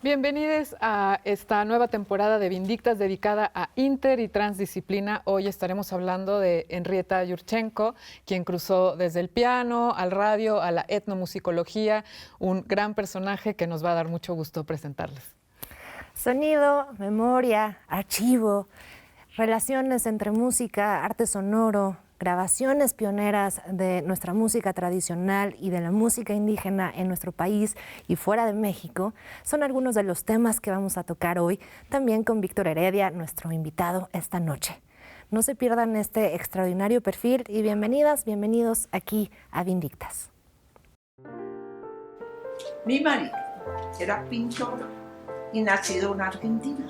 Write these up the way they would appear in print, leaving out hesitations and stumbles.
Bienvenidos a esta nueva temporada de Vindictas dedicada a inter y transdisciplina. Hoy estaremos hablando de Henrietta Yurchenko, quien cruzó desde el piano al radio a la etnomusicología, un gran personaje que nos va a dar mucho gusto presentarles. Sonido, memoria, archivo, relaciones entre música, arte sonoro, grabaciones pioneras de nuestra música tradicional y de la música indígena en nuestro país y fuera de México, son algunos de los temas que vamos a tocar hoy, también con Víctor Heredia, nuestro invitado esta noche. No se pierdan este extraordinario perfil y bienvenidas, bienvenidos aquí a Vindictas. Mi marido era pintor y nacido en Argentina.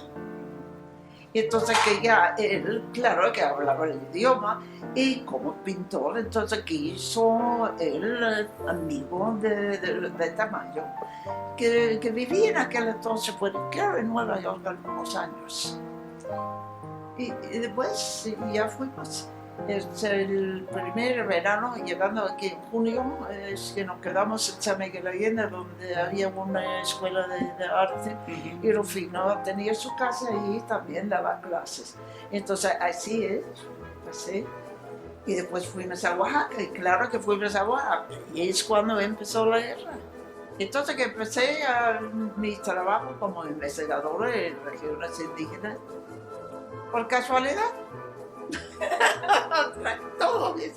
Y entonces que ya él, claro que hablaba el idioma, y como pintor, entonces que hizo él amigo de Tamayo, que vivía en aquel entonces, fue en Nueva York algunos años. Y después ya fuimos. El primer verano, llegando aquí en junio, es que nos quedamos en San Miguel Allende, donde había una escuela de arte, y Rufino tenía su casa y también daba clases. Entonces así es, así. Y después fuimos a Oaxaca, y claro que fuimos a Oaxaca, y es cuando empezó la guerra. Entonces que empecé mi trabajo como investigadora en regiones indígenas, por casualidad. Todo bien.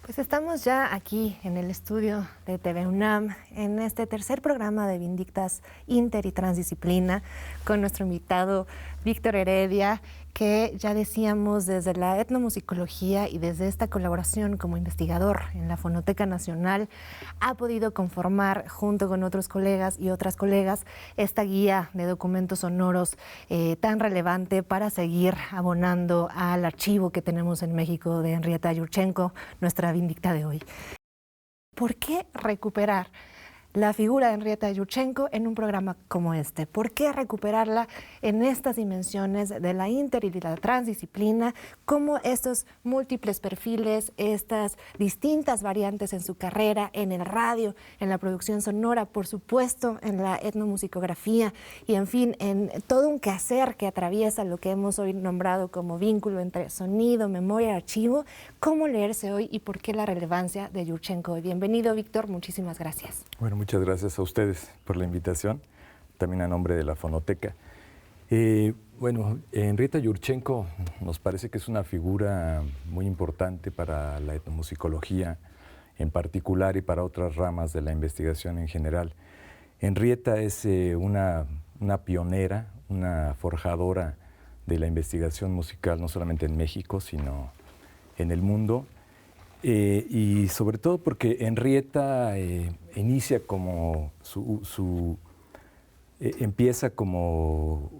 Pues estamos ya aquí en el estudio de TV UNAM en este tercer programa de Vindictas Inter y Transdisciplina con nuestro invitado Víctor Heredia, que ya decíamos desde la etnomusicología y desde esta colaboración como investigador en la Fonoteca Nacional ha podido conformar junto con otros colegas y otras colegas esta guía de documentos sonoros tan relevante para seguir abonando al archivo que tenemos en México de Henrietta Yurchenko, nuestra Vindicta de hoy. ¿Por qué recuperar la figura de Henrietta Yurchenko en un programa como este? ¿Por qué recuperarla en estas dimensiones de la inter y de la transdisciplina? ¿Cómo estos múltiples perfiles, estas distintas variantes en su carrera, en el radio, en la producción sonora, por supuesto, en la etnomusicografía y, en fin, en todo un quehacer que atraviesa lo que hemos hoy nombrado como vínculo entre sonido, memoria y archivo? ¿Cómo leerse hoy y por qué la relevancia de Yurchenko? Bienvenido, Víctor. Muchísimas gracias. Bueno, muchas gracias a ustedes por la invitación, también a nombre de la Fonoteca. Bueno, Henrietta Yurchenko nos parece que es una figura muy importante para la etnomusicología en particular y para otras ramas de la investigación en general. Henrietta es una pionera, una forjadora de la investigación musical, no solamente en México, sino en el mundo. Y sobre todo porque Henrietta inicia como empieza como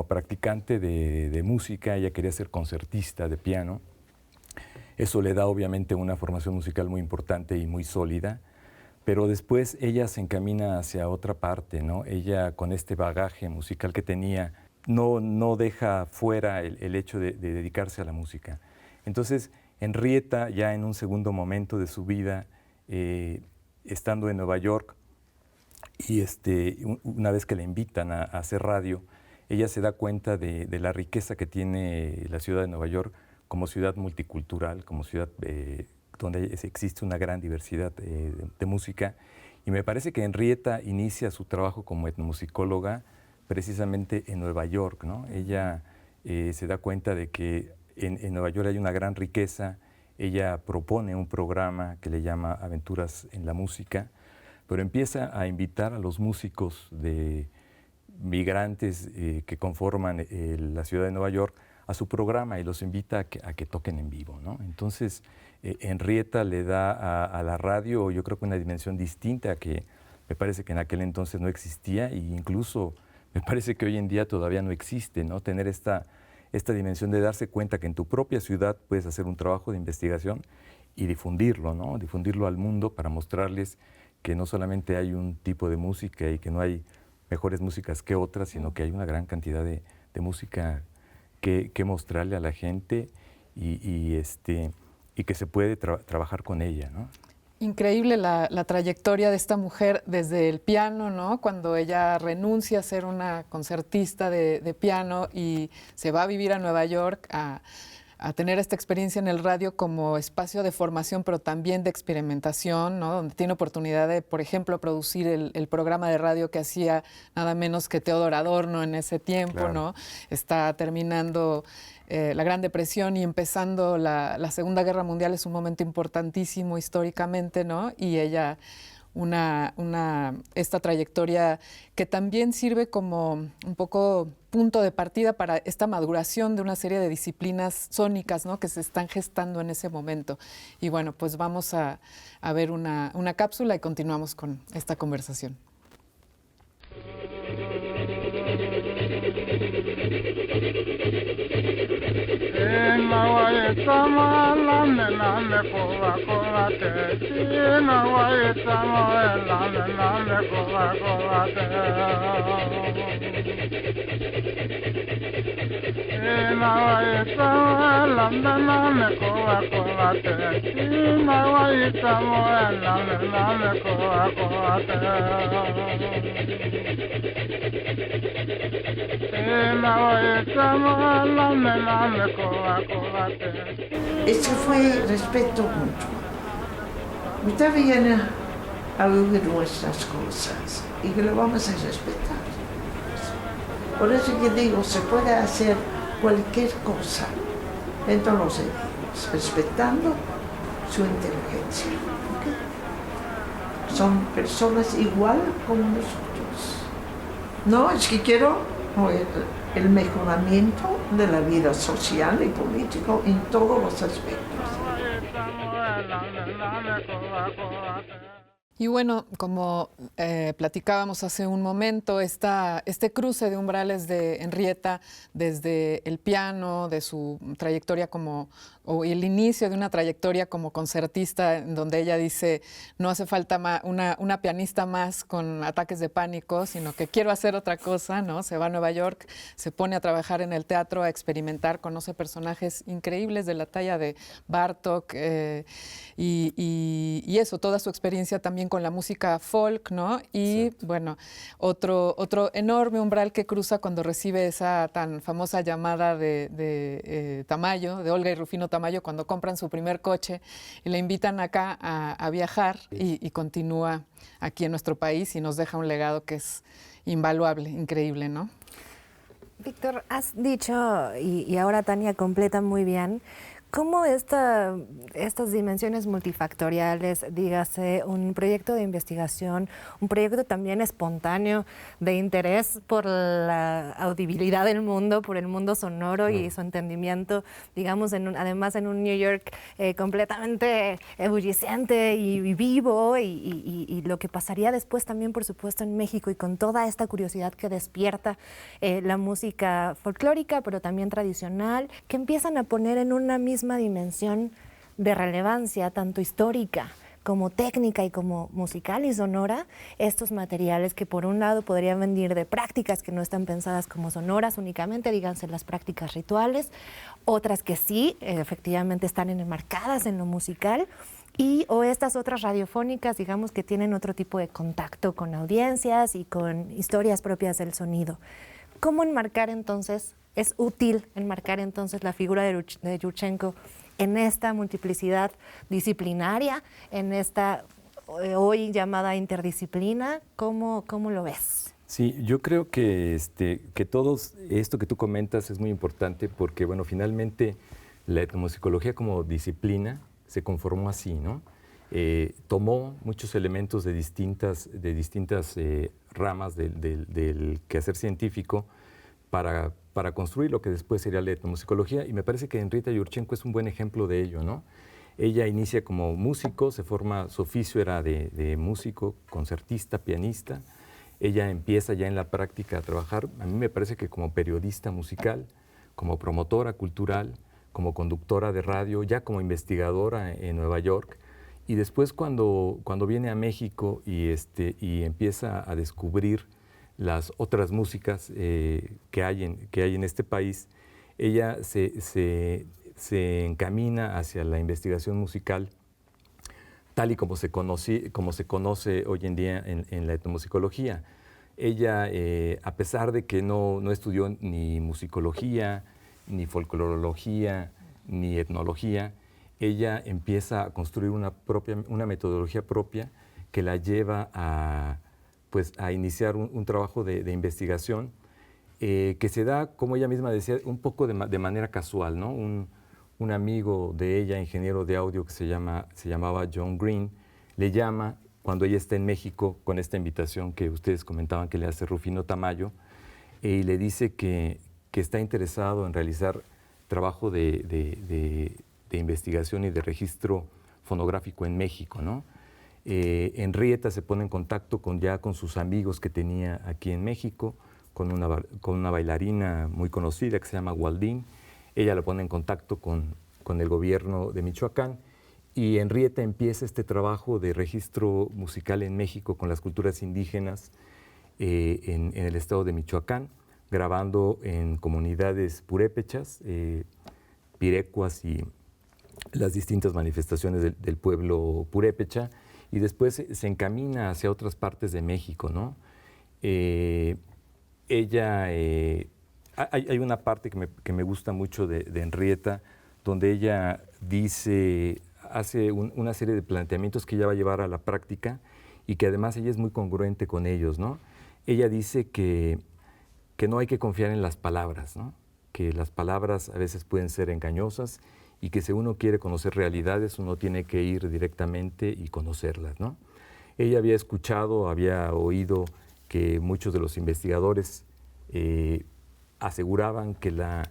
practicante de música. Ella quería ser concertista de piano. Eso le da obviamente una formación musical muy importante y muy sólida, pero después ella se encamina hacia otra parte, ¿no? Ella, con este bagaje musical que tenía, no deja fuera el hecho de dedicarse a la música. Entonces, Henrietta, ya en un segundo momento de su vida, estando en Nueva York, y una vez que la invitan a hacer radio, ella se da cuenta de la riqueza que tiene la ciudad de Nueva York como ciudad multicultural, como ciudad donde existe una gran diversidad de música. Y me parece que Henrietta inicia su trabajo como etnomusicóloga precisamente en Nueva York, ¿no? Ella se da cuenta de que en Nueva York hay una gran riqueza. Ella propone un programa que le llama Aventuras en la Música, pero empieza a invitar a los músicos de migrantes que conforman la ciudad de Nueva York a su programa y los invita a que toquen en vivo, ¿no? Entonces, Henrietta le da a la radio, yo creo que una dimensión distinta que me parece que en aquel entonces no existía, e incluso me parece que hoy en día todavía no existe, ¿no? Tener esta dimensión de darse cuenta que en tu propia ciudad puedes hacer un trabajo de investigación y difundirlo, ¿no? Difundirlo al mundo para mostrarles que no solamente hay un tipo de música y que no hay mejores músicas que otras, sino que hay una gran cantidad de música que mostrarle a la gente y que se puede trabajar con ella, ¿no? Increíble la trayectoria de esta mujer desde el piano, ¿no? Cuando ella renuncia a ser una concertista de piano y se va a vivir a Nueva York a tener esta experiencia en el radio como espacio de formación, pero también de experimentación, ¿no? Donde tiene oportunidad de, por ejemplo, producir el programa de radio que hacía nada menos que Teodoro Adorno en ese tiempo, claro. ¿No? Está terminando la Gran Depresión y empezando la Segunda Guerra Mundial, es un momento importantísimo históricamente, ¿no? Y ella, esta trayectoria que también sirve como un poco punto de partida para esta maduración de una serie de disciplinas sónicas, ¿no? Que se están gestando en ese momento. Y bueno, pues vamos a ver una cápsula y continuamos con esta conversación. Ese fue respeto mutuo. Ahorita viene a oír nuestras cosas y que lo vamos a respetar. Por eso que digo, se puede hacer cualquier cosa dentro de los idiomas, respetando su inteligencia. ¿Okay? Son personas igual como nosotros. No, es que quiero el mejoramiento de la vida social y política en todos los aspectos. Y bueno, como platicábamos hace un momento, este cruce de umbrales de Henrietta desde el piano, de su trayectoria o el inicio de una trayectoria como concertista, en donde ella dice, no hace falta una pianista más con ataques de pánico, sino que quiero hacer otra cosa, ¿no? Se va a Nueva York, se pone a trabajar en el teatro, a experimentar, conoce personajes increíbles de la talla de Bartók, y eso, toda su experiencia también con la música folk, ¿no? Y exacto. Bueno, otro enorme umbral que cruza cuando recibe esa tan famosa llamada de Tamayo, de Olga y Rufino Tamayo, cuando compran su primer coche y le invitan acá a viajar y continúa aquí en nuestro país y nos deja un legado que es invaluable, increíble, ¿no? Víctor, has dicho, y ahora Tania completa muy bien, cómo estas dimensiones multifactoriales, dígase, un proyecto de investigación, un proyecto también espontáneo de interés por la audibilidad del mundo, por el mundo sonoro y su entendimiento, digamos, además en un New York completamente ebulliente y vivo, y lo que pasaría después también, por supuesto, en México, y con toda esta curiosidad que despierta la música folclórica, pero también tradicional, que empiezan a poner en una misma dimensión de relevancia, tanto histórica como técnica y como musical y sonora, estos materiales que por un lado podrían venir de prácticas que no están pensadas como sonoras únicamente, díganse las prácticas rituales, otras que sí, efectivamente están enmarcadas en lo musical, o estas otras radiofónicas, digamos, que tienen otro tipo de contacto con audiencias y con historias propias del sonido. ¿Cómo enmarcar entonces? ¿Es útil enmarcar entonces la figura de Yurchenko en esta multiplicidad disciplinaria, en esta hoy llamada interdisciplina? ¿Cómo lo ves? Sí, yo creo que todo esto que tú comentas es muy importante porque, bueno, finalmente la etnomusicología como disciplina se conformó así, ¿no? Tomó muchos elementos de distintas ramas del quehacer científico para construir lo que después sería la etnomusicología, y me parece que Henrietta Yurchenko es un buen ejemplo de ello, ¿no? Ella inicia como músico, su oficio era de músico, concertista, pianista. Ella empieza ya en la práctica a trabajar, a mí me parece que como periodista musical, como promotora cultural, como conductora de radio, ya como investigadora en Nueva York. Y después cuando viene a México y empieza a descubrir las otras músicas que hay en este país, ella se encamina hacia la investigación musical tal y como se conoce hoy en día en la etnomusicología. Ella, a pesar de que no estudió ni musicología, ni folclorología, ni etnología, ella empieza a construir una metodología propia que la lleva a iniciar un trabajo de investigación que se da, como ella misma decía, un poco de manera casual, ¿no? Un amigo de ella, ingeniero de audio que se llamaba John Green, le llama cuando ella está en México con esta invitación que ustedes comentaban que le hace Rufino Tamayo, y le dice que está interesado en realizar trabajo de investigación y de registro fonográfico en México, ¿no? Henrietta se pone en contacto con sus amigos que tenía aquí en México, con una bailarina muy conocida que se llama Waldín. Ella la pone en contacto con el gobierno de Michoacán y Henrietta empieza este trabajo de registro musical en México con las culturas indígenas en el estado de Michoacán, grabando en comunidades purépechas, pirecuas y las distintas manifestaciones del pueblo purépecha, y después se encamina hacia otras partes de México, ¿no? Hay una parte que me gusta mucho de Henrietta, donde ella hace una serie de planteamientos que ella va a llevar a la práctica y que además ella es muy congruente con ellos, ¿no? Ella dice que no hay que confiar en las palabras, ¿no? Que las palabras a veces pueden ser engañosas y que si uno quiere conocer realidades, uno tiene que ir directamente y conocerlas, ¿no? Ella había oído que muchos de los investigadores aseguraban que la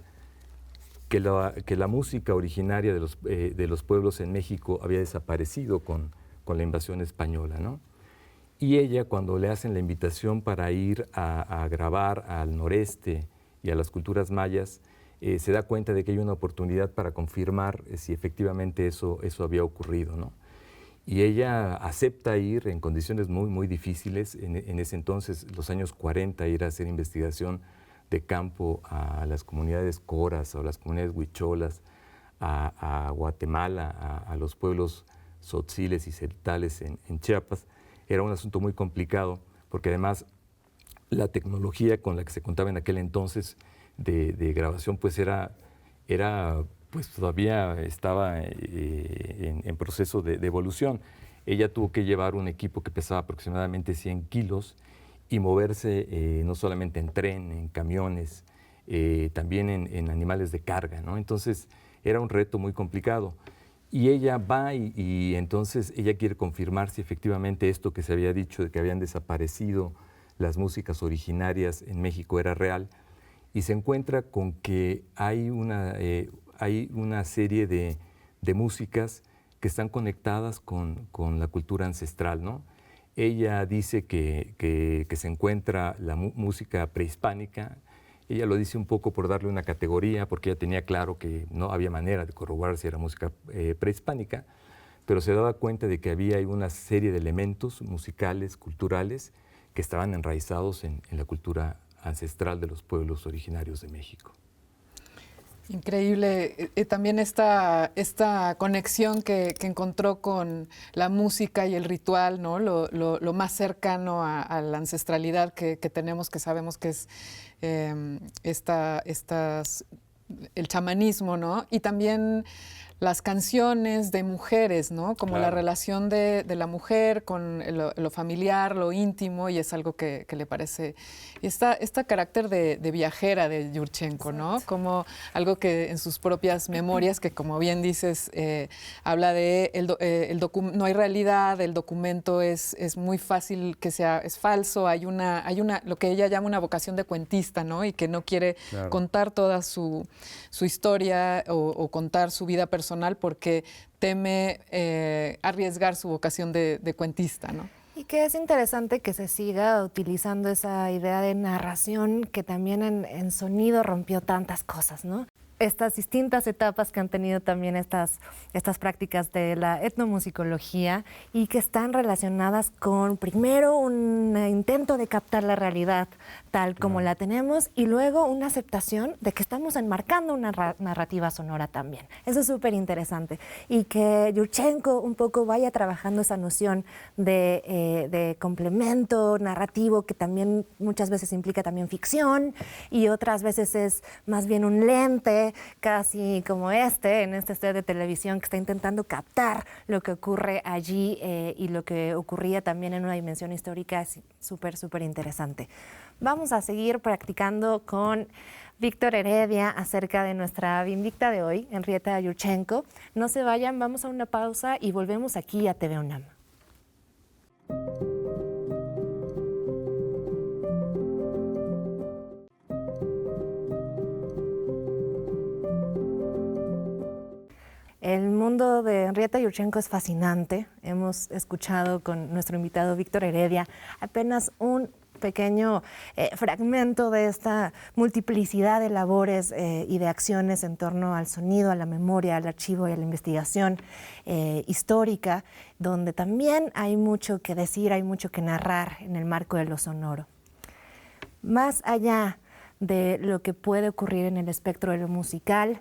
música originaria de los pueblos en México había desaparecido con la invasión española, ¿no? Y ella, cuando le hacen la invitación para ir a grabar al noreste y a las culturas mayas, se da cuenta de que hay una oportunidad para confirmar si efectivamente eso había ocurrido, ¿no? Y ella acepta ir en condiciones muy, muy difíciles, en ese entonces, los años 40, ir a hacer investigación de campo a las comunidades coras o las comunidades huicholas, a Guatemala, a los pueblos tzotziles y celtales en Chiapas. Era un asunto muy complicado, porque además la tecnología con la que se contaba en aquel entonces de grabación, pues pues todavía estaba en proceso de evolución. Ella tuvo que llevar un equipo que pesaba aproximadamente 100 kilos y moverse no solamente en tren, en camiones, también en animales de carga, ¿no? Entonces era un reto muy complicado. Y ella va y entonces ella quiere confirmar si efectivamente esto que se había dicho de que habían desaparecido las músicas originarias en México era real, y se encuentra con que hay una serie de músicas que están conectadas con la cultura ancestral, ¿no? Ella dice que se encuentra la música prehispánica. Ella lo dice un poco por darle una categoría, porque ella tenía claro que no había manera de corroborar si era música prehispánica, pero se daba cuenta de que había una serie de elementos musicales, culturales, que estaban enraizados en la cultura ancestral de los pueblos originarios de México. Increíble. También esta conexión que encontró con la música y el ritual, ¿no? Lo más cercano a la ancestralidad que tenemos, que sabemos que es el chamanismo, ¿no? Y también las canciones de mujeres, ¿no? Como la relación de la mujer con lo familiar, lo íntimo, y es algo que le parece. Y este carácter de viajera de Yurchenko, ¿no? Como algo que en sus propias memorias, que como bien dices, habla de no hay realidad, el documento es muy fácil que es falso, hay lo que ella llama una vocación de cuentista, ¿no? Y que no quiere contar toda su historia o contar su vida personal porque teme arriesgar su vocación de cuentista, ¿no? Y que es interesante que se siga utilizando esa idea de narración que también en sonido rompió tantas cosas, ¿no? estas distintas etapas que han tenido también estas prácticas de la etnomusicología y que están relacionadas con, primero, un intento de captar la realidad tal como la tenemos y luego una aceptación de que estamos enmarcando una narrativa sonora también. Eso es súper interesante. Y que Yurchenko un poco vaya trabajando esa noción de complemento narrativo que también muchas veces implica también ficción y otras veces es más bien un lente casi como en este set de televisión que está intentando captar lo que ocurre allí y lo que ocurría también en una dimensión histórica es súper, súper interesante. Vamos a seguir practicando con Víctor Heredia acerca de nuestra Vindicta de hoy, Henrietta Yurchenko. No se vayan, vamos a una pausa y volvemos aquí a TV UNAM. El mundo de Henrietta Yurchenko es fascinante. Hemos escuchado con nuestro invitado Víctor Heredia apenas un pequeño fragmento de esta multiplicidad de labores y de acciones en torno al sonido, a la memoria, al archivo y a la investigación histórica, donde también hay mucho que decir, hay mucho que narrar en el marco de lo sonoro. Más allá de lo que puede ocurrir en el espectro de lo musical,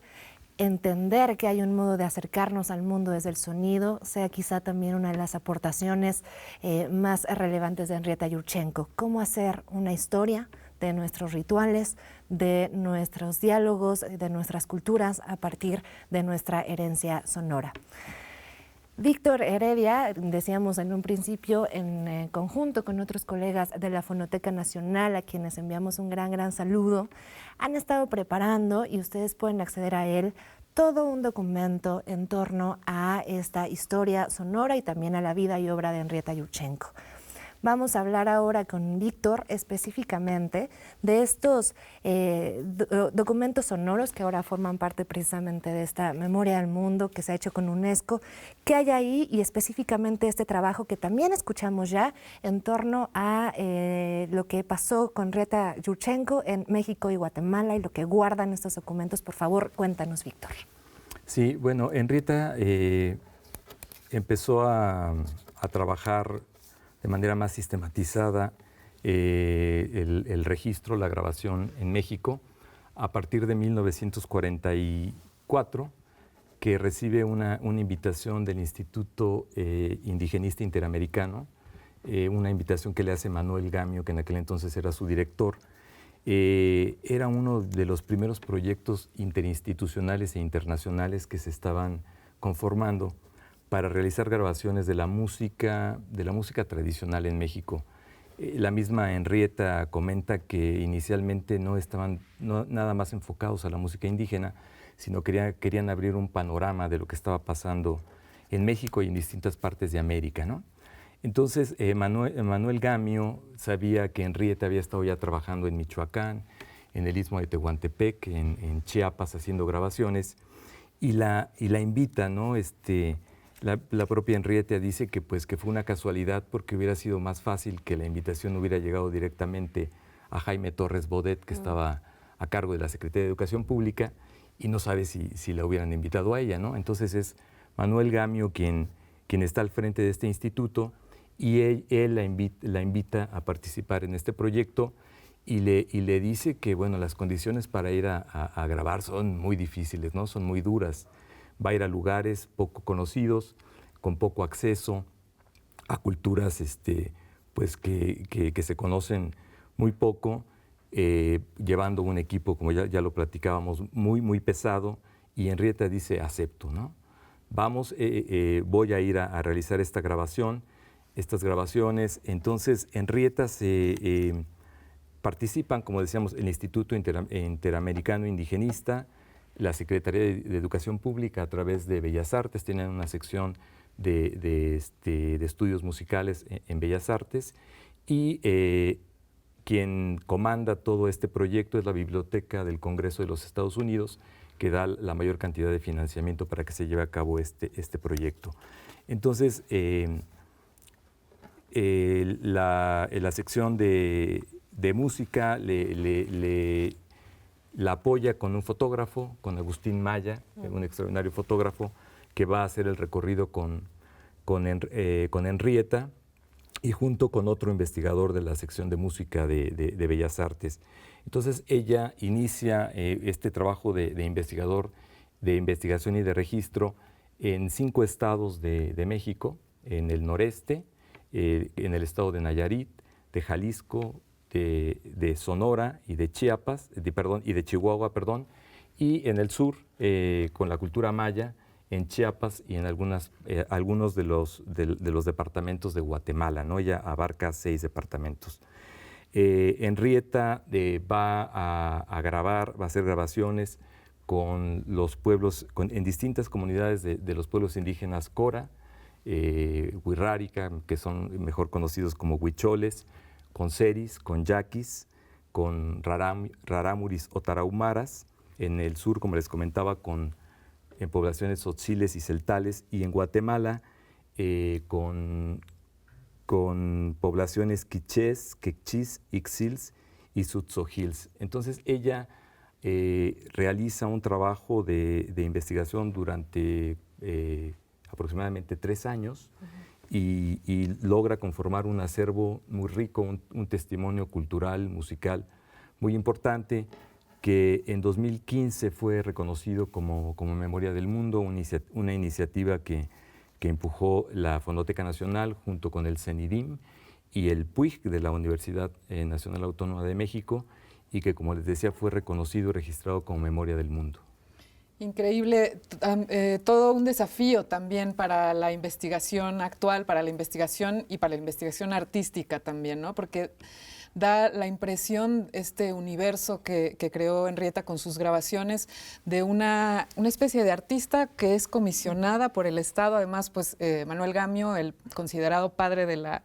entender que hay un modo de acercarnos al mundo desde el sonido sea quizá también una de las aportaciones más relevantes de Henrietta Yurchenko. Cómo hacer una historia de nuestros rituales, de nuestros diálogos, de nuestras culturas a partir de nuestra herencia sonora. Víctor Heredia, decíamos en un principio, en conjunto con otros colegas de la Fonoteca Nacional, a quienes enviamos un gran saludo, han estado preparando, y ustedes pueden acceder a él, todo un documento en torno a esta historia sonora y también a la vida y obra de Henrietta Yurchenko. Vamos a hablar ahora con Víctor específicamente de estos documentos sonoros que ahora forman parte precisamente de esta memoria del mundo que se ha hecho con UNESCO. ¿Qué hay ahí? Y específicamente este trabajo que también escuchamos ya en torno a lo que pasó con Henrietta Yurchenko en México y Guatemala y lo que guardan estos documentos. Por favor, cuéntanos, Víctor. Sí, bueno, Henrietta empezó a trabajar de manera más sistematizada el registro, la grabación en México a partir de 1944, que recibe una invitación del Instituto Indigenista Interamericano, una invitación que le hace Manuel Gamio, que en aquel entonces era su director. Era uno de los primeros proyectos interinstitucionales e internacionales que se estaban conformando para realizar grabaciones de la música tradicional en México. La misma Henrietta comenta que inicialmente no estaban nada más enfocados a la música indígena, sino querían abrir un panorama de lo que estaba pasando en México y en distintas partes de América, ¿no? Entonces, Manuel Gamio sabía que Henrietta había estado ya trabajando en Michoacán, en el Istmo de Tehuantepec, en Chiapas, haciendo grabaciones, y la invita, ¿no? La propia Henrietta dice que fue una casualidad porque hubiera sido más fácil que la invitación hubiera llegado directamente a Jaime Torres Bodet, que estaba a cargo de la Secretaría de Educación Pública, y no sabe si la hubieran invitado a ella, ¿no? Entonces es Manuel Gamio quien está al frente de este instituto y él la invita a participar en este proyecto y le dice que, bueno, las condiciones para ir a grabar son muy difíciles, ¿no? Son muy duras. Va a ir a lugares poco conocidos, con poco acceso a culturas que se conocen muy poco, llevando un equipo, como ya lo platicábamos, muy pesado, y Henrietta dice, acepto, ¿no? Vamos, voy a ir a realizar estas grabaciones. Entonces, Henrietta participan, como decíamos, el Instituto Interamericano Indigenista, la Secretaría de Educación Pública a través de Bellas Artes, tienen una sección de estudios musicales en Bellas Artes, y quien comanda todo este proyecto es la Biblioteca del Congreso de los Estados Unidos, que da la mayor cantidad de financiamiento para que se lleve a cabo este proyecto. Entonces, la sección de música le la apoya con un fotógrafo, con Agustín Maya, un extraordinario fotógrafo, que va a hacer el recorrido con Henrietta y junto con otro investigador de la sección de música de Bellas Artes. Entonces ella inicia este trabajo de investigación y de registro en 5 estados de México, en el noreste, en el estado de Nayarit, de Jalisco, de Sonora y de Chiapas, y de Chihuahua, y en el sur, con la cultura maya, en Chiapas y en algunos de los departamentos de Guatemala, ¿no? Ella abarca 6 departamentos. Henrietta va a hacer grabaciones con los pueblos, en distintas comunidades de los pueblos indígenas Cora, Wixárika, que son mejor conocidos como huicholes, con seris, con yaquis, con rarámuris o tarahumaras, en el sur, como les comentaba, en poblaciones tzotziles y celtales, y en Guatemala con poblaciones quichés, quechís, ixils y tzotzojils. Entonces ella realiza un trabajo de investigación durante aproximadamente 3 años y logra conformar un acervo muy rico, un testimonio cultural, musical muy importante, que en 2015 fue reconocido como Memoria del Mundo, una iniciativa que empujó la Fonoteca Nacional junto con el CENIDIM y el PUIG de la Universidad Nacional Autónoma de México, y que, como les decía, fue reconocido y registrado como Memoria del Mundo. Increíble, todo un desafío también para la investigación actual, para la investigación y para la investigación artística también, ¿no? Porque da la impresión, este universo que creó Henrietta con sus grabaciones, de una especie de artista que es comisionada por el Estado. Además, pues Manuel Gamio, el considerado padre de la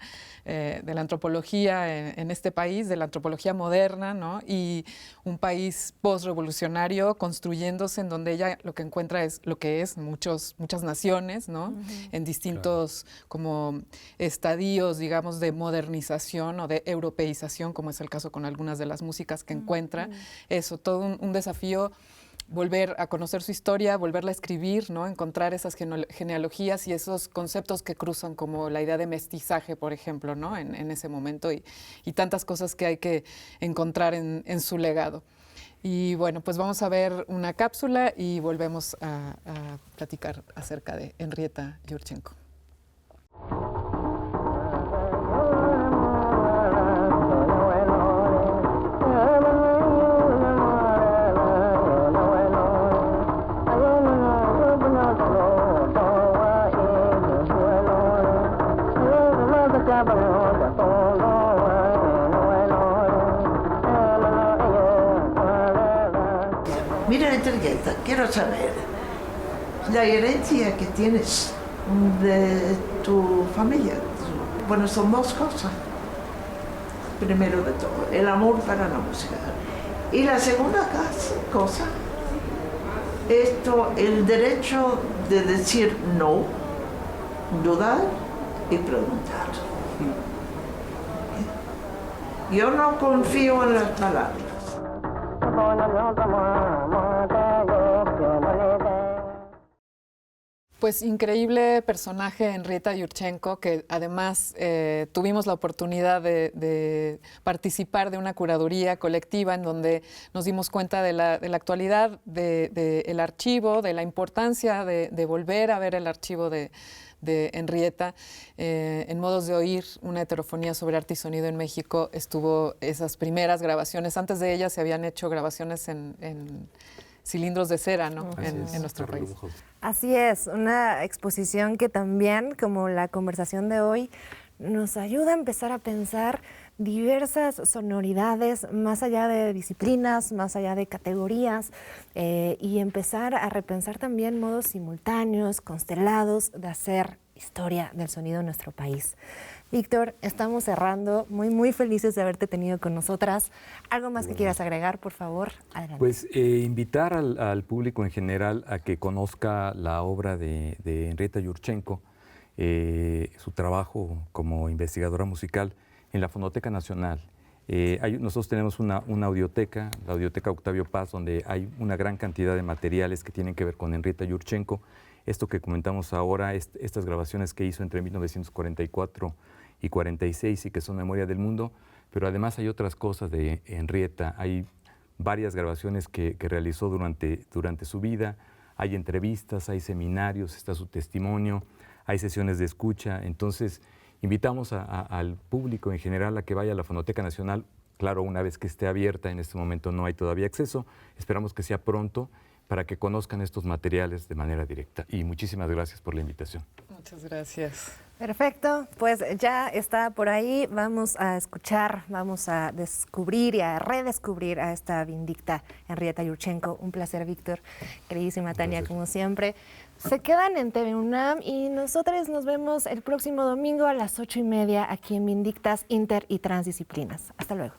antropología en este país, de la antropología moderna, ¿no? Y un país postrevolucionario construyéndose, en donde ella lo que encuentra es lo que es muchas naciones, ¿no? En distintos como estadios, digamos, de modernización o de europeización, como es el caso con algunas de las músicas que encuentra. Eso, todo un desafío, volver a conocer su historia, volverla a escribir, ¿no? Encontrar esas genealogías y esos conceptos que cruzan, como la idea de mestizaje, por ejemplo, ¿no? En ese momento, y tantas cosas que hay que encontrar en su legado. Y bueno, pues vamos a ver una cápsula y volvemos a platicar acerca de Henrietta Yurchenko. Mira, Henrietta, quiero saber la herencia que tienes de tu familia. Bueno, son 2 cosas. Primero de todo, el amor para la música. Y la segunda cosa, el derecho de decir no, dudar y preguntar. Yo no confío en las palabras. Pues increíble personaje, Henrietta Yurchenko, que además tuvimos la oportunidad de participar de una curaduría colectiva en donde nos dimos cuenta de la actualidad del archivo, de la importancia de volver a ver el archivo de Henrietta. En Modos de Oír, una heterofonía sobre arte y sonido en México, estuvo esas primeras grabaciones. Antes de ellas se habían hecho grabaciones en cilindros de cera, ¿no? En nuestro país. Así es, una exposición que también, como la conversación de hoy, nos ayuda a empezar a pensar diversas sonoridades más allá de disciplinas, más allá de categorías, y empezar a repensar también modos simultáneos, constelados de hacer historia del sonido en nuestro país. Víctor, estamos cerrando, muy felices de haberte tenido con nosotras. ¿Algo más que quieras agregar, por favor? Adelante. Pues invitar al público en general a que conozca la obra de Henrietta Yurchenko, su trabajo como investigadora musical en la Fonoteca Nacional. Nosotros tenemos una audioteca, la Audioteca Octavio Paz, donde hay una gran cantidad de materiales que tienen que ver con Henrietta Yurchenko. Esto que comentamos ahora, estas grabaciones que hizo entre 1944 y 46 y que son memoria del mundo, pero además hay otras cosas de Henrietta. Hay varias grabaciones que realizó durante su vida, hay entrevistas, hay seminarios, está su testimonio, hay sesiones de escucha. Entonces, invitamos al público en general a que vaya a la Fonoteca Nacional. Claro, una vez que esté abierta, en este momento no hay todavía acceso, esperamos que sea pronto para que conozcan estos materiales de manera directa. Y muchísimas gracias por la invitación. Muchas gracias. Perfecto, pues ya está por ahí. Vamos a escuchar, vamos a descubrir y a redescubrir a esta Vindicta Henrietta Yurchenko. Un placer, Víctor. Queridísima Tania, como siempre. Se quedan en TV UNAM y nosotros nos vemos el próximo domingo a las 8:30 aquí en Vindictas Inter y Transdisciplinas. Hasta luego.